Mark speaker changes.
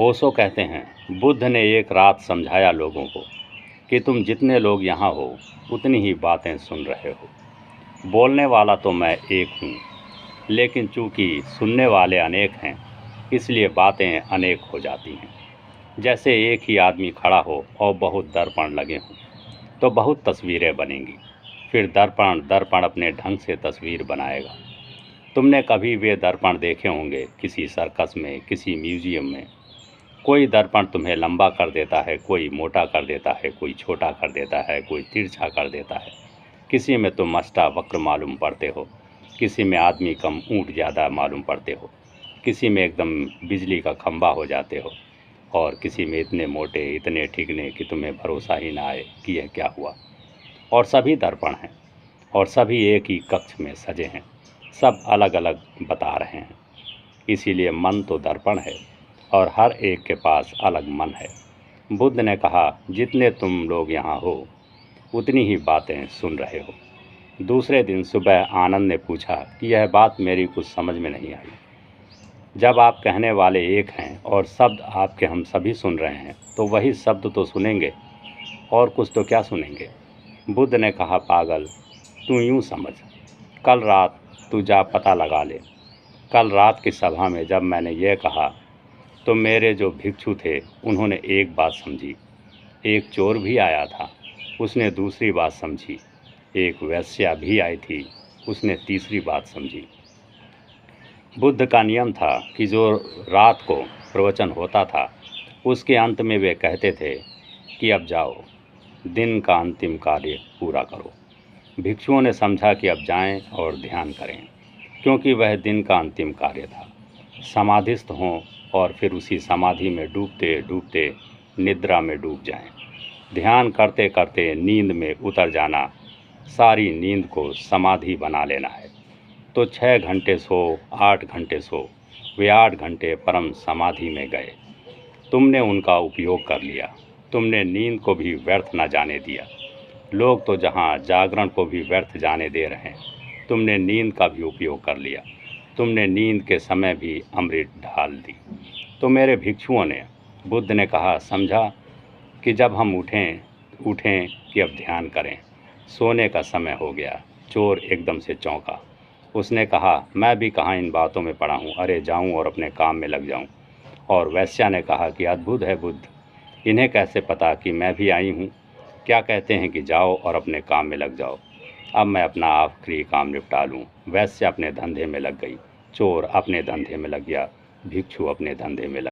Speaker 1: ओशो कहते हैं, बुद्ध ने एक रात समझाया लोगों को कि तुम जितने लोग यहाँ हो उतनी ही बातें सुन रहे हो। बोलने वाला तो मैं एक हूँ, लेकिन चूंकि सुनने वाले अनेक हैं इसलिए बातें अनेक हो जाती हैं। जैसे एक ही आदमी खड़ा हो और बहुत दर्पण लगे हों तो बहुत तस्वीरें बनेंगी। फिर दर्पण दर्पण अपने ढंग से तस्वीर बनाएगा। तुमने कभी वे दर्पण देखे होंगे किसी सर्कस में, किसी म्यूजियम में। कोई दर्पण तुम्हें लंबा कर देता है, कोई मोटा कर देता है, कोई छोटा कर देता है, कोई तिरछा कर देता है। किसी में तुम अष्टावक्र मालूम पड़ते हो, किसी में आदमी कम ऊँट ज़्यादा मालूम पड़ते हो, किसी में एकदम बिजली का खंभा हो जाते हो और किसी में इतने मोटे, इतने ठिगने कि तुम्हें भरोसा ही ना आए कि यह क्या हुआ। और सभी दर्पण हैं और सभी एक ही कक्ष में सजे हैं, सब अलग अलग बता रहे हैं। इसीलिए मन तो दर्पण है और हर एक के पास अलग मन है। बुद्ध ने कहा, जितने तुम लोग यहाँ हो उतनी ही बातें सुन रहे हो। दूसरे दिन सुबह आनंद ने पूछा कि यह बात मेरी कुछ समझ में नहीं आई। जब आप कहने वाले एक हैं और शब्द आपके हम सभी सुन रहे हैं तो वही शब्द तो सुनेंगे और कुछ तो क्या सुनेंगे। बुद्ध ने कहा, पागल, तू यूँ समझ, कल रात तू जा पता लगा ले। कल रात की सभा में जब मैंने यह कहा तो मेरे जो भिक्षु थे उन्होंने एक बात समझी। एक चोर भी आया था, उसने दूसरी बात समझी। एक वेश्या भी आई थी, उसने तीसरी बात समझी। बुद्ध का नियम था कि जो रात को प्रवचन होता था उसके अंत में वे कहते थे कि अब जाओ, दिन का अंतिम कार्य पूरा करो। भिक्षुओं ने समझा कि अब जाएं और ध्यान करें, क्योंकि वह दिन का अंतिम कार्य था। समाधिस्थ हों और फिर उसी समाधि में डूबते डूबते निद्रा में डूब जाएं। ध्यान करते करते नींद में उतर जाना, सारी नींद को समाधि बना लेना है। तो 6 घंटे सो, 8 घंटे सो, वे 8 घंटे परम समाधि में गए। तुमने उनका उपयोग कर लिया, तुमने नींद को भी व्यर्थ न जाने दिया। लोग तो जहाँ जागरण को भी व्यर्थ जाने दे रहे हैं, तुमने नींद का भी उपयोग कर लिया। तुमने नींद के समय भी अमृत ढाल दी। तो मेरे भिक्षुओं ने, बुद्ध ने कहा, समझा कि जब हम उठें कि अब ध्यान करें। सोने का समय हो गया। चोर एकदम से चौंका। उसने कहा, मैं भी कहाँ इन बातों में पड़ा हूँ, अरे जाऊँ और अपने काम में लग जाऊँ। और वैश्या ने कहा कि अद्भुत है बुद्ध, इन्हें कैसे पता कि मैं भी आई हूँ। क्या कहते हैं कि जाओ और अपने काम में लग जाओ। अब मैं अपना आखिरी काम निपटा लूँ। वैश्या अपने धंधे में लग गई, चोर अपने धंधे में लग गया, भिक्षु अपने धंधे में लग